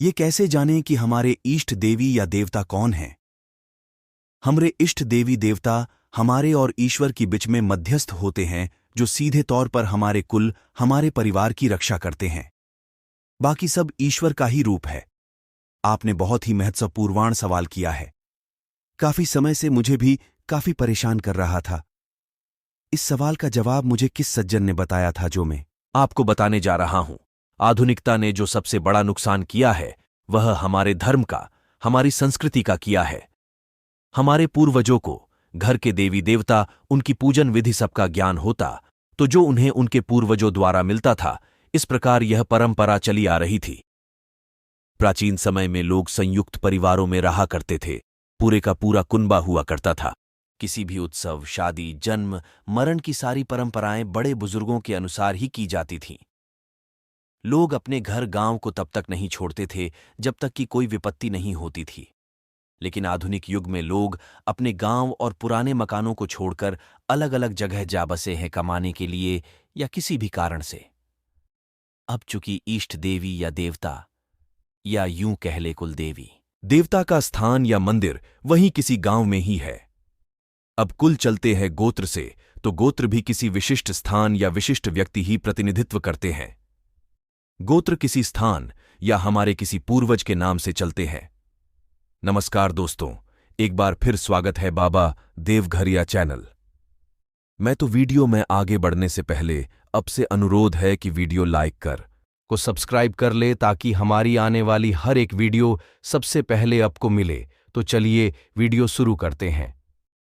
ये कैसे जानें कि हमारे इष्ट देवी या देवता कौन हैं? हमारे इष्ट देवी देवता हमारे और ईश्वर की बीच में मध्यस्थ होते हैं, जो सीधे तौर पर हमारे कुल, हमारे परिवार की रक्षा करते हैं। बाकी सब ईश्वर का ही रूप है। आपने बहुत ही महत्वपूर्ण सवाल किया है। काफी समय से मुझे भी काफी परेशान कर रहा था। इस सवाल का जवाब मुझे किस सज्जन ने बताया था, जो मैं आपको बताने जा रहा हूं। आधुनिकता ने जो सबसे बड़ा नुकसान किया है, वह हमारे धर्म का, हमारी संस्कृति का किया है। हमारे पूर्वजों को घर के देवी देवता, उनकी पूजन विधि सबका ज्ञान होता, तो जो उन्हें उनके पूर्वजों द्वारा मिलता था, इस प्रकार यह परंपरा चली आ रही थी। प्राचीन समय में लोग संयुक्त परिवारों में रहा करते थे। पूरे का पूरा कुनबा हुआ करता था। किसी भी उत्सव, शादी, जन्म, मरण की सारी परंपराएं बड़े बुजुर्गों के अनुसार ही की जाती थीं। लोग अपने घर गांव को तब तक नहीं छोड़ते थे जब तक कि कोई विपत्ति नहीं होती थी। लेकिन आधुनिक युग में लोग अपने गांव और पुराने मकानों को छोड़कर अलग अलग जगह जा बसे हैं, कमाने के लिए या किसी भी कारण से। अब चूंकि इष्ट देवी या देवता, या यूं कह ले कुल देवी देवता का स्थान या मंदिर वहीं किसी गांव में ही है। अब कुल चलते हैं गोत्र से, तो गोत्र भी किसी विशिष्ट स्थान या विशिष्ट व्यक्ति ही प्रतिनिधित्व करते हैं। गोत्र किसी स्थान या हमारे किसी पूर्वज के नाम से चलते हैं। नमस्कार दोस्तों, एक बार फिर स्वागत है बाबा देवघरिया चैनल। मैं तो वीडियो में आगे बढ़ने से पहले अब से अनुरोध है कि वीडियो लाइक को सब्सक्राइब कर ले, ताकि हमारी आने वाली हर एक वीडियो सबसे पहले आपको मिले। तो चलिए वीडियो शुरू करते हैं।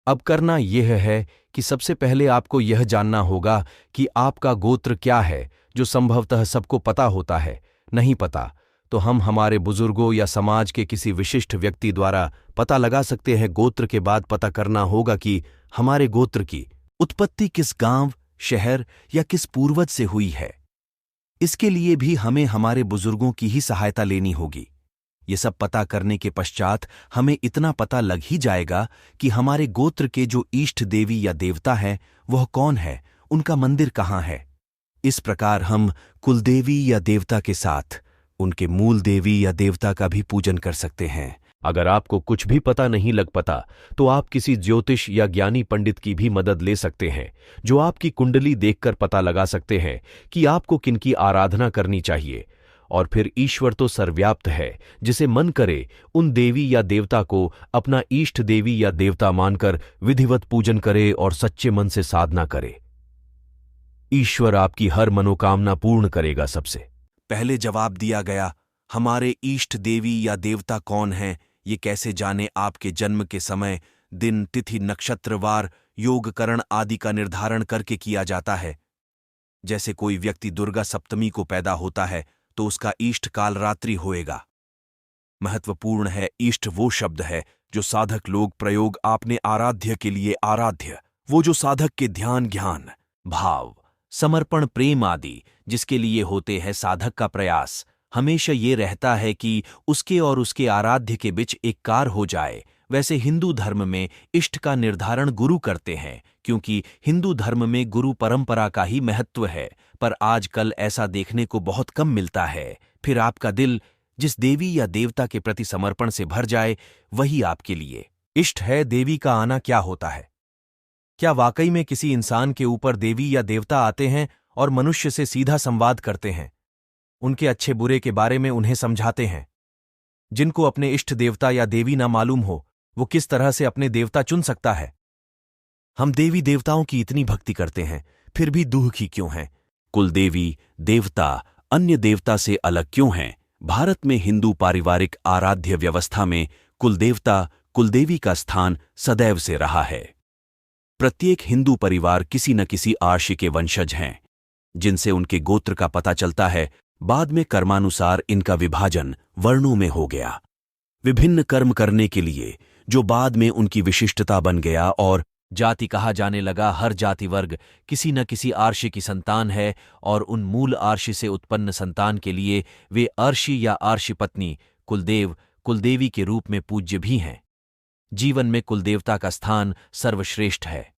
अब करना यह है कि सबसे पहले आपको यह जानना होगा कि आपका गोत्र क्या है, जो संभवतः सबको पता होता है। नहीं पता तो हम हमारे बुजुर्गों या समाज के किसी विशिष्ट व्यक्ति द्वारा पता लगा सकते हैं। गोत्र के बाद पता करना होगा कि हमारे गोत्र की उत्पत्ति किस गांव, शहर या किस पूर्वज से हुई है। इसके लिए भी हमें हमारे बुजुर्गों की ही सहायता लेनी होगी। ये सब पता करने के पश्चात हमें इतना पता लग ही जाएगा कि हमारे गोत्र के जो इष्ट देवी या देवता है, वह कौन है, उनका मंदिर कहाँ है। इस प्रकार हम कुलदेवी या देवता के साथ उनके मूल देवी या देवता का भी पूजन कर सकते हैं। अगर आपको कुछ भी पता नहीं लग पाता, तो आप किसी ज्योतिष या ज्ञानी पंडित की भी मदद ले सकते हैं, जो आपकी कुंडली देखकर पता लगा सकते हैं कि आपको किनकी आराधना करनी चाहिए। और फिर ईश्वर तो सर्वव्याप्त है, जिसे मन करे उन देवी या देवता को अपना इष्ट देवी या देवता मानकर विधिवत पूजन करे और सच्चे मन से साधना करे। ईश्वर आपकी हर मनोकामना पूर्ण करेगा। सबसे पहले जवाब दिया गया, हमारे इष्ट देवी या देवता कौन हैं, ये कैसे जाने। आपके जन्म के समय, दिन, तिथि, नक्षत्र, वार, योगकरण आदि का निर्धारण करके किया जाता है। जैसे कोई व्यक्ति दुर्गा सप्तमी को पैदा होता है, तो उसका इष्ट काल रात्रि होएगा। महत्वपूर्ण है, इष्ट वो शब्द है जो साधक लोग प्रयोग आपने आराध्य के लिए आराध्य, वो जो साधक के ध्यान, ज्ञान, भाव, समर्पण, प्रेम आदि जिसके लिए होते हैं साधक का प्रयास हमेशा ये रहता है कि उसके और उसके आराध्य के बीच एक कार हो जाए। वैसे हिंदू धर्म में इष्ट का निर्धारण गुरु करते हैं, क्योंकि हिंदू धर्म में गुरु परंपरा का ही महत्व है। पर आजकल ऐसा देखने को बहुत कम मिलता है। फिर आपका दिल जिस देवी या देवता के प्रति समर्पण से भर जाए, वही आपके लिए इष्ट है। देवी का आना क्या होता है? क्या वाकई में किसी इंसान के ऊपर देवी या देवता आते हैं और मनुष्य से सीधा संवाद करते हैं, उनके अच्छे बुरे के बारे में उन्हें समझाते हैं? जिनको अपने इष्ट देवता या देवी ना मालूम हो, वो किस तरह से अपने देवता चुन सकता है? हम देवी देवताओं की इतनी भक्ति करते हैं, फिर भी दुखी क्यों हैं? कुल देवी देवता अन्य देवता से अलग क्यों हैं? भारत में हिंदू पारिवारिक आराध्य व्यवस्था में कुल देवता, कुलदेवी का स्थान सदैव से रहा है। प्रत्येक हिंदू परिवार किसी न किसी आर्षि के वंशज हैं, जिनसे उनके गोत्र का पता चलता है। बाद में कर्मानुसार इनका विभाजन वर्णों में हो गया, विभिन्न कर्म करने के लिए, जो बाद में उनकी विशिष्टता बन गया और जाति कहा जाने लगा। हर जाति वर्ग किसी न किसी आर्षि की संतान है, और उन मूल आर्षि से उत्पन्न संतान के लिए वे अर्षि या आर्षि पत्नी, कुलदेव, कुलदेवी के रूप में पूज्य भी हैं। जीवन में कुलदेवता का स्थान सर्वश्रेष्ठ है।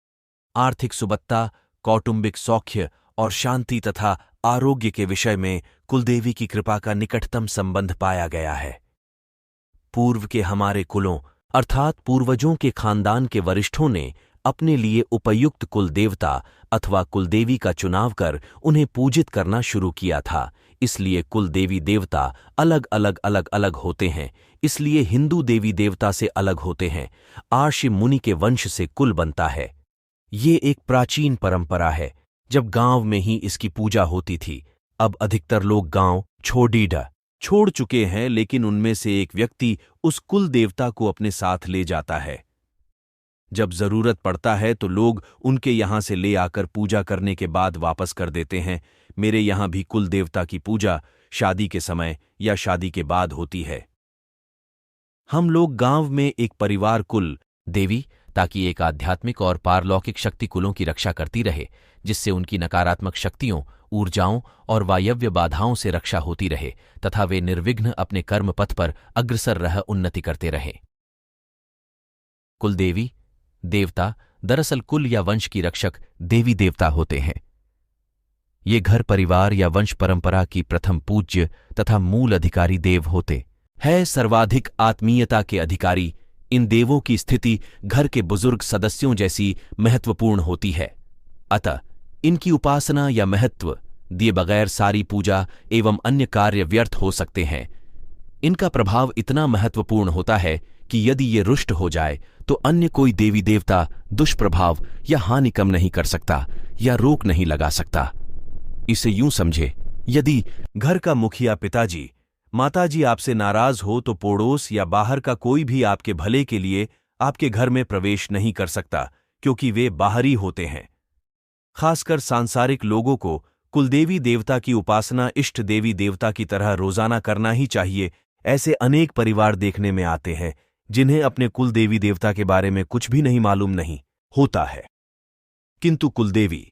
आर्थिक सुबत्ता, कौटुंबिक सौख्य और शांति तथा आरोग्य के विषय में कुलदेवी की कृपा का निकटतम संबंध पाया गया है। पूर्व के हमारे कुलों अर्थात पूर्वजों के खानदान के वरिष्ठों ने अपने लिए उपयुक्त कुल देवता अथवा कुलदेवी का चुनाव कर उन्हें पूजित करना शुरू किया था। इसलिए कुल देवी देवता अलग होते हैं। इसलिए हिंदू देवी देवता से अलग होते हैं। आर्षि मुनि के वंश से कुल बनता है। ये एक प्राचीन परंपरा है, जब गांव में ही इसकी पूजा होती थी। अब अधिकतर लोग गांव छोड़ चुके हैं, लेकिन उनमें से एक व्यक्ति उस कुल देवता को अपने साथ ले जाता है। जब जरूरत पड़ता है तो लोग उनके यहां से ले आकर पूजा करने के बाद वापस कर देते हैं। मेरे यहां भी कुल देवता की पूजा शादी के समय या शादी के बाद होती है। हम लोग गांव में एक परिवार कुल देवी, ताकि एक आध्यात्मिक और पारलौकिक शक्ति कुलों की रक्षा करती रहे, जिससे उनकी नकारात्मक शक्तियों, ऊर्जाओं और वायव्य बाधाओं से रक्षा होती रहे तथा वे निर्विघ्न अपने कर्म पथ पर अग्रसर रह उन्नति करते रहें। कुलदेवी देवता दरअसल कुल या वंश की रक्षक देवी देवता होते हैं। ये घर परिवार या वंश परंपरा की प्रथम पूज्य तथा मूल अधिकारी देव होते हैं। सर्वाधिक आत्मीयता के अधिकारी इन देवों की स्थिति घर के बुजुर्ग सदस्यों जैसी महत्वपूर्ण होती है। अतः इनकी उपासना या महत्व दिए बगैर सारी पूजा एवं अन्य कार्य व्यर्थ हो सकते हैं। इनका प्रभाव इतना महत्वपूर्ण होता है कि यदि ये रुष्ट हो जाए तो अन्य कोई देवी देवता दुष्प्रभाव या हानि कम नहीं कर सकता या रोक नहीं लगा सकता। इसे यूं समझे, यदि घर का मुखिया पिताजी माताजी आपसे नाराज हो तो पड़ोस या बाहर का कोई भी आपके भले के लिए आपके घर में प्रवेश नहीं कर सकता, क्योंकि वे बाहरी होते हैं। खासकर सांसारिक लोगों को कुलदेवी देवता की उपासना इष्ट देवी देवता की तरह रोजाना करना ही चाहिए। ऐसे अनेक परिवार देखने में आते हैं जिन्हें अपने कुलदेवी देवता के बारे में कुछ भी नहीं मालूम नहीं होता है, किंतु कुलदेवी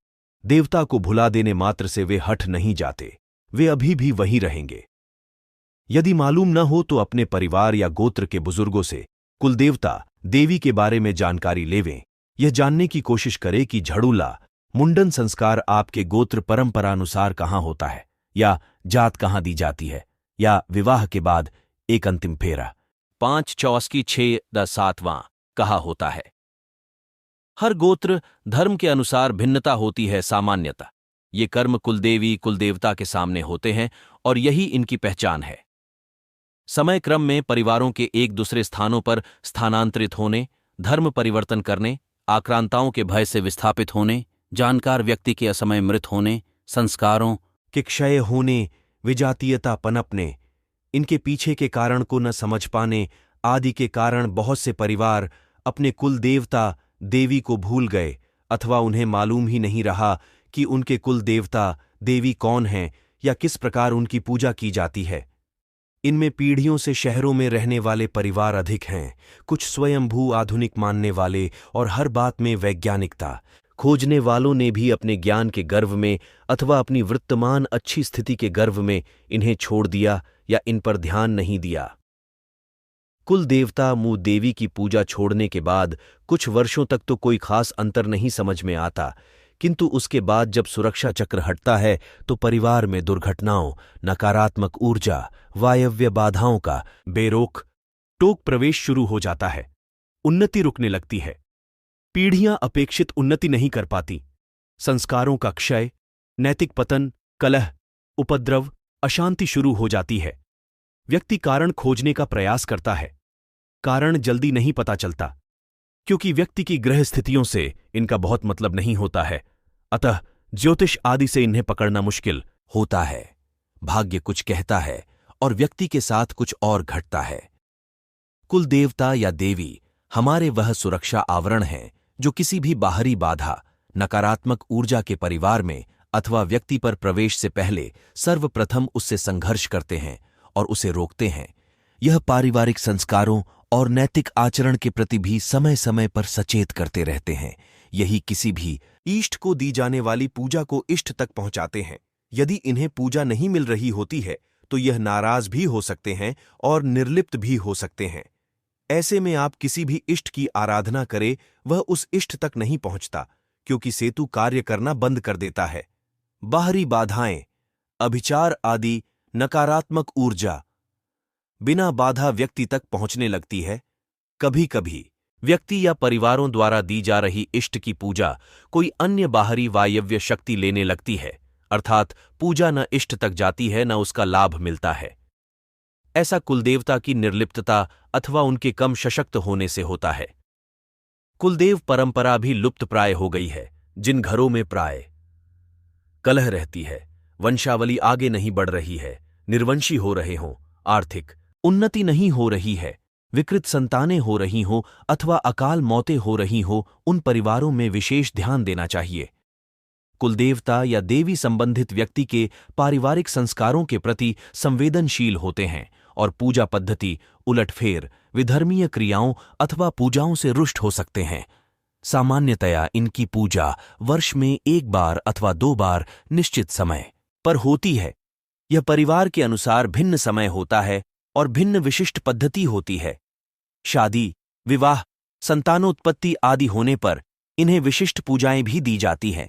देवता को भुला देने मात्र से वे हट नहीं जाते, वे अभी भी वहीं रहेंगे। यदि मालूम न हो तो अपने परिवार या गोत्र के बुजुर्गों से कुलदेवता देवी के बारे में जानकारी लेवें। यह जानने की कोशिश करें कि झड़ूला मुंडन संस्कार आपके गोत्र परंपरानुसार कहाँ होता है, या जात कहाँ दी जाती है, या विवाह के बाद एक अंतिम फेरा 5 चौसकी 6 7वां कहा होता है। हर गोत्र धर्म के अनुसार भिन्नता होती है। सामान्यतः ये कर्म कुलदेवी कुलदेवता के सामने होते हैं और यही इनकी पहचान है। समय क्रम में परिवारों के एक दूसरे स्थानों पर स्थानांतरित होने, धर्म परिवर्तन करने, आक्रांताओं के भय से विस्थापित होने, जानकार व्यक्ति के असमय मृत होने, संस्कारों के क्षय होने, विजातीयता पनपने, इनके पीछे के कारण को न समझ पाने आदि के कारण बहुत से परिवार अपने कुल देवता देवी को भूल गए अथवा उन्हें मालूम ही नहीं रहा कि उनके कुल देवता देवी कौन हैं या किस प्रकार उनकी पूजा की जाती है। इनमें पीढ़ियों से शहरों में रहने वाले परिवार अधिक हैं। कुछ स्वयंभू आधुनिक मानने वाले और हर बात में वैज्ञानिकता खोजने वालों ने भी अपने ज्ञान के गर्व में अथवा अपनी वर्तमान अच्छी स्थिति के गर्व में इन्हें छोड़ दिया या इन पर ध्यान नहीं दिया। कुल देवता मुँह देवी की पूजा छोड़ने के बाद कुछ वर्षों तक तो कोई खास अंतर नहीं समझ में आता, किंतु उसके बाद जब सुरक्षा चक्र हटता है तो परिवार में दुर्घटनाओं, नकारात्मक ऊर्जा, वायव्य बाधाओं का बेरोक टोक प्रवेश शुरू हो जाता है। उन्नति रुकने लगती है। पीढ़ियां अपेक्षित उन्नति नहीं कर पाती। संस्कारों का क्षय, नैतिक पतन, कलह, उपद्रव, अशांति शुरू हो जाती है। व्यक्ति कारण खोजने का प्रयास करता है। कारण जल्दी नहीं पता चलता, क्योंकि व्यक्ति की ग्रह स्थितियों से इनका बहुत मतलब नहीं होता है। अतः ज्योतिष आदि से इन्हें पकड़ना मुश्किल होता है। भाग्य कुछ कहता है और व्यक्ति के साथ कुछ और घटता है। कुल देवता या देवी हमारे वह सुरक्षा आवरण हैं जो किसी भी बाहरी बाधा, नकारात्मक ऊर्जा के परिवार में अथवा व्यक्ति पर प्रवेश से पहले सर्वप्रथम उससे संघर्ष करते हैं और उसे रोकते हैं। यह पारिवारिक संस्कारों और नैतिक आचरण के प्रति भी समय समय पर सचेत करते रहते हैं। यही किसी भी इष्ट को दी जाने वाली पूजा को इष्ट तक पहुंचाते हैं। यदि इन्हें पूजा नहीं मिल रही होती है तो यह नाराज भी हो सकते हैं और निर्लिप्त भी हो सकते हैं। ऐसे में आप किसी भी इष्ट की आराधना करें, वह उस इष्ट तक नहीं पहुंचता, क्योंकि सेतु कार्य करना बंद कर देता है। बाहरी बाधाएं अभिचार आदि नकारात्मक ऊर्जा बिना बाधा व्यक्ति तक पहुंचने लगती है। कभी कभी व्यक्ति या परिवारों द्वारा दी जा रही इष्ट की पूजा कोई अन्य बाहरी वायव्य शक्ति लेने लगती है, अर्थात पूजा न इष्ट तक जाती है न उसका लाभ मिलता है। ऐसा कुलदेवता की निर्लिप्तता अथवा उनके कम सशक्त होने से होता है। कुलदेव परंपरा भी लुप्त प्राय हो गई है। जिन घरों में प्राय कलह रहती है, वंशावली आगे नहीं बढ़ रही है, निर्वंशी हो रहे हों, आर्थिक उन्नति नहीं हो रही है, विकृत संतानें हो रही हों अथवा अकाल मौतें हो रही हों, उन परिवारों में विशेष ध्यान देना चाहिए। कुलदेवता या देवी संबंधित व्यक्ति के पारिवारिक संस्कारों के प्रति संवेदनशील होते हैं और पूजा पद्धति उलटफेर, विधर्मीय क्रियाओं अथवा पूजाओं से रुष्ट हो सकते हैं। सामान्यतया इनकी पूजा वर्ष में 1 बार अथवा 2 बार निश्चित समय पर होती है। यह परिवार के अनुसार भिन्न समय होता है और भिन्न विशिष्ट पद्धति होती है। शादी, विवाह, संतानोत्पत्ति आदि होने पर इन्हें विशिष्ट पूजाएं भी दी जाती हैं।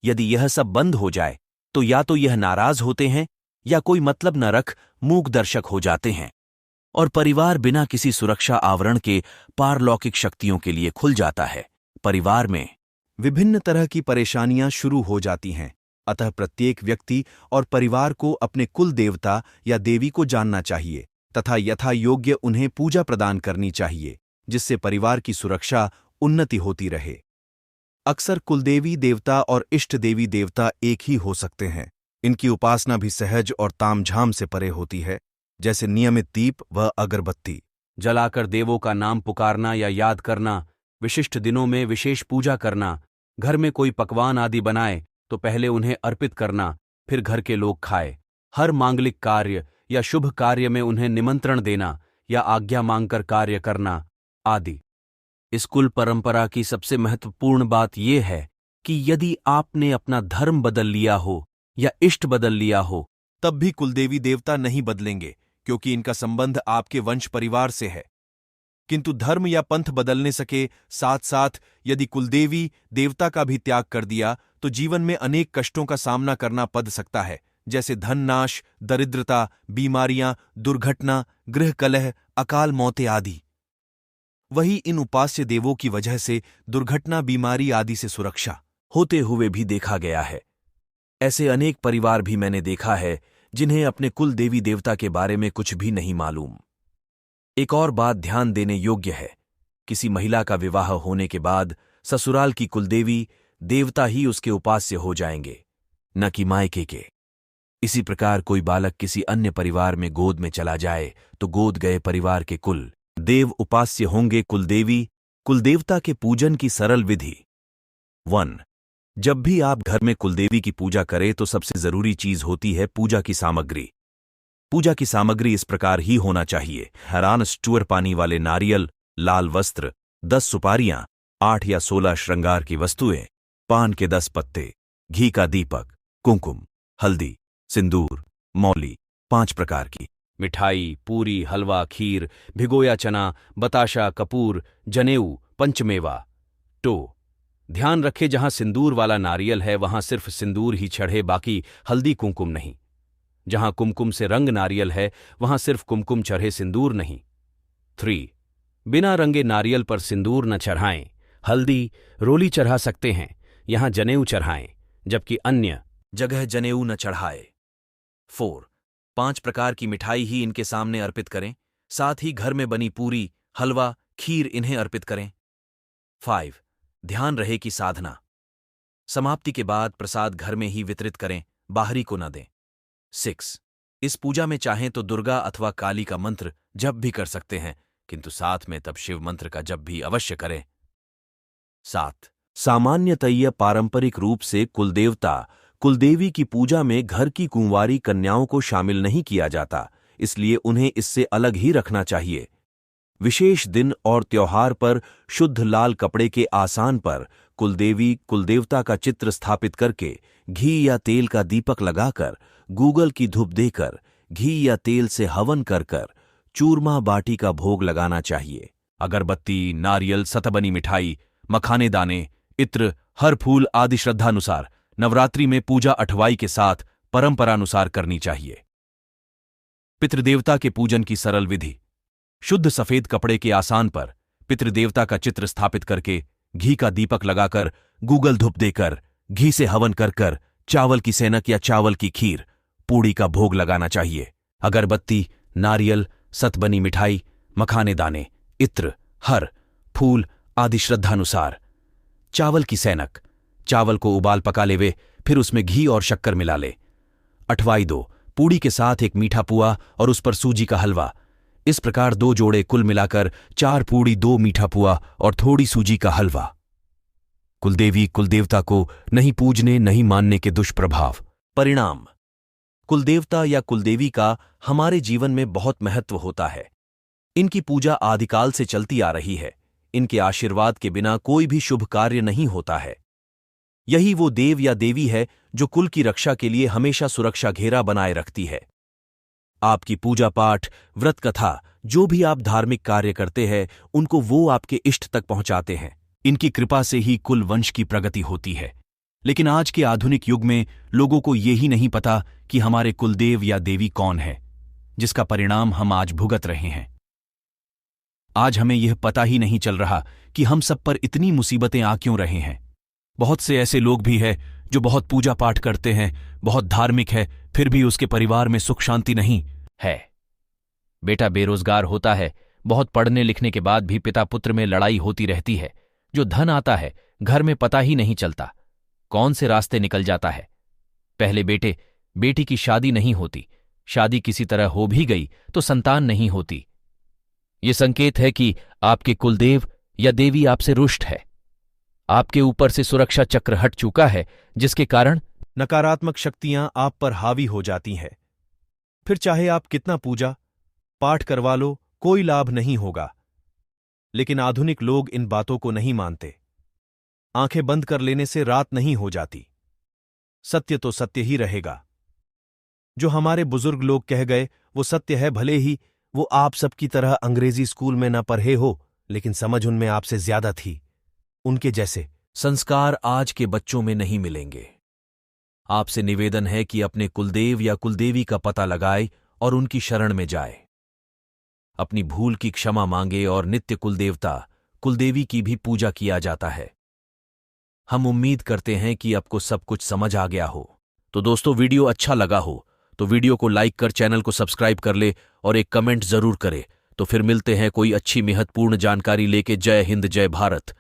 यदि यह सब बंद हो जाए तो या तो यह नाराज होते हैं या कोई मतलब न रख मूक दर्शक हो जाते हैं और परिवार बिना किसी सुरक्षा आवरण के पारलौकिक शक्तियों के लिए खुल जाता है। परिवार में विभिन्न तरह की परेशानियां शुरू हो जाती हैं। अतः प्रत्येक व्यक्ति और परिवार को अपने कुल देवता या देवी को जानना चाहिए तथा यथा योग्य उन्हें पूजा प्रदान करनी चाहिए, जिससे परिवार की सुरक्षा, उन्नति होती रहे। अक्सर कुलदेवी देवता और इष्ट देवी देवता एक ही हो सकते हैं। इनकी उपासना भी सहज और तामझाम से परे होती है, जैसे नियमित दीप व अगरबत्ती जलाकर देवों का नाम पुकारना या याद करना, विशिष्ट दिनों में विशेष पूजा करना, घर में कोई पकवान आदि बनाए तो पहले उन्हें अर्पित करना, फिर घर के लोग खाए, हर मांगलिक कार्य या शुभ कार्य में उन्हें निमंत्रण देना या आज्ञा मांगकर कार्य करना आदि। इस कुल परंपरा की सबसे महत्वपूर्ण बात यह है कि यदि आपने अपना धर्म बदल लिया हो या इष्ट बदल लिया हो, तब भी कुलदेवी देवता नहीं बदलेंगे, क्योंकि इनका संबंध आपके वंश परिवार से है। किंतु धर्म या पंथ बदलने सके साथ साथ यदि कुलदेवी देवता का भी त्याग कर दिया तो जीवन में अनेक कष्टों का सामना करना पड़ सकता है, जैसे धन नाश, दरिद्रता, बीमारियां, दुर्घटना, गृह कलह, अकाल मौतें आदि। वही इन उपास्य देवों की वजह से दुर्घटना, बीमारी आदि से सुरक्षा होते हुए भी देखा गया है। ऐसे अनेक परिवार भी मैंने देखा है जिन्हें अपने कुल देवी देवता के बारे में कुछ भी नहीं मालूम। एक और बात ध्यान देने योग्य है, किसी महिला का विवाह होने के बाद ससुराल की कुलदेवी देवता ही उसके उपास्य हो जाएंगे, न कि मायके के। इसी प्रकार कोई बालक किसी अन्य परिवार में गोद में चला जाए तो गोद गए परिवार के कुल देव उपास्य होंगे। कुलदेवी कुलदेवता के पूजन की सरल विधि 1। जब भी आप घर में कुलदेवी की पूजा करें तो सबसे जरूरी चीज होती है पूजा की सामग्री। पूजा की सामग्री इस प्रकार ही होना चाहिए: हैरान स्टूअर पानी वाले नारियल, लाल वस्त्र, 10 सुपारियां, 8 या 16 श्रृंगार की वस्तुएं, पान के 10 पत्ते, घी का दीपक, कुंकुम, हल्दी, सिंदूर, मौली, 5 प्रकार की मिठाई, पूरी, हलवा, खीर, भिगोया चना, बताशा, कपूर, जनेऊ, पंचमेवा। टो ध्यान रखें, जहां सिंदूर वाला नारियल है वहां सिर्फ सिंदूर ही चढ़े, बाकी हल्दी कुमकुम नहीं। जहां कुमकुम से रंग नारियल है वहां सिर्फ कुमकुम चढ़े, सिंदूर नहीं। 3। बिना रंगे नारियल पर सिंदूर न चढ़ाएं। हल्दी, रोली चढ़ा सकते हैं, यहां जनेऊ चढ़ाएं, जबकि अन्य जगह जनेऊ न चढ़ाए। 4। 5 प्रकार की मिठाई ही इनके सामने अर्पित करें, साथ ही घर में बनी पूरी, हलवा, खीर इन्हें अर्पित करें। 5। ध्यान रहे कि साधना समाप्ति के बाद प्रसाद घर में ही वितरित करें, बाहरी को न दें। 6। इस पूजा में चाहें तो दुर्गा अथवा काली का मंत्र जप भी कर सकते हैं, किंतु साथ में तब शिव मंत्र का जप भी अवश्य करें। 7। सामान्यतः पारंपरिक रूप से कुलदेवता कुलदेवी की पूजा में घर की कुंवारी कन्याओं को शामिल नहीं किया जाता, इसलिए उन्हें इससे अलग ही रखना चाहिए। विशेष दिन और त्योहार पर शुद्ध लाल कपड़े के आसान पर कुलदेवी कुलदेवता का चित्र स्थापित करके घी या तेल का दीपक लगाकर, गूगल की धूप देकर, घी या तेल से हवन कर कर चूरमा बाटी का भोग लगाना चाहिए। अगरबत्ती, नारियल, सतबनी मिठाई, मखाने दाने, इत्र, हर फूल आदि श्रद्धानुसार नवरात्रि में पूजा अठवाई के साथ परंपरानुसार करनी चाहिए। पितृदेवता के पूजन की सरल विधि। शुद्ध सफेद कपड़े के आसान पर पितृदेवता का चित्र स्थापित करके घी का दीपक लगाकर गूगल धूप देकर घी से हवन कर चावल की सेनक या चावल की खीर पूड़ी का भोग लगाना चाहिए। अगरबत्ती, नारियल, सतबनी मिठाई, मखाने दाने, इत्र, हर, फूल आदि श्रद्धानुसार। चावल की सेनक। चावल को उबाल पका लेवे, फिर उसमें घी और शक्कर मिला ले। अठवाई दो, पूड़ी के साथ एक मीठा पुआ और उस पर सूजी का हलवा। इस प्रकार 2 जोड़े कुल मिलाकर 4 पूड़ी, 2 मीठा पुआ और थोड़ी सूजी का हलवा। कुलदेवी कुलदेवता को नहीं पूजने नहीं मानने के दुष्प्रभाव। परिणाम। कुलदेवता या कुलदेवी का हमारे जीवन में बहुत महत्व होता है। इनकी पूजा आदिकाल से चलती आ रही है। इनके आशीर्वाद के बिना कोई भी शुभ कार्य नहीं होता है। यही वो देव या देवी है जो कुल की रक्षा के लिए हमेशा सुरक्षा घेरा बनाए रखती है। आपकी पूजा पाठ, व्रत कथा, जो भी आप धार्मिक कार्य करते हैं उनको वो आपके इष्ट तक पहुंचाते हैं। इनकी कृपा से ही कुल वंश की प्रगति होती है। लेकिन आज के आधुनिक युग में लोगों को यही नहीं पता कि हमारे कुलदेव या देवी कौन है, जिसका परिणाम हम आज भुगत रहे हैं। आज हमें यह पता ही नहीं चल रहा कि हम सब पर इतनी मुसीबतें आ क्यों रहे हैं। बहुत से ऐसे लोग भी हैं जो बहुत पूजा पाठ करते हैं, बहुत धार्मिक है, फिर भी उसके परिवार में सुख शांति नहीं है। बेटा बेरोजगार होता है, बहुत पढ़ने लिखने के बाद भी पिता पुत्र में लड़ाई होती रहती है। जो धन आता है घर में पता ही नहीं चलता कौन से रास्ते निकल जाता है। पहले बेटे बेटी की शादी नहीं होती, शादी किसी तरह हो भी गई तो संतान नहीं होती। ये संकेत है कि आपके कुलदेव या देवी आपसे रुष्ट है। आपके ऊपर से सुरक्षा चक्र हट चुका है, जिसके कारण नकारात्मक शक्तियां आप पर हावी हो जाती हैं। फिर चाहे आप कितना पूजा पाठ करवा लो, कोई लाभ नहीं होगा। लेकिन आधुनिक लोग इन बातों को नहीं मानते। आंखें बंद कर लेने से रात नहीं हो जाती। सत्य तो सत्य ही रहेगा। जो हमारे बुजुर्ग लोग कह गए वो सत्य है। भले ही वो आप सबकी तरह अंग्रेजी स्कूल में न पढ़े हो, लेकिन समझ उनमें आपसे ज्यादा थी। उनके जैसे संस्कार आज के बच्चों में नहीं मिलेंगे। आपसे निवेदन है कि अपने कुलदेव या कुलदेवी का पता लगाए और उनकी शरण में जाए। अपनी भूल की क्षमा मांगे और नित्य कुलदेवता कुलदेवी की भी पूजा किया जाता है। हम उम्मीद करते हैं कि आपको सब कुछ समझ आ गया हो। तो दोस्तों, वीडियो अच्छा लगा हो तो वीडियो को लाइक कर चैनल को सब्सक्राइब कर ले और एक कमेंट जरूर करे। तो फिर मिलते हैं कोई अच्छी महत्वपूर्ण जानकारी लेके। जय हिंद, जय भारत।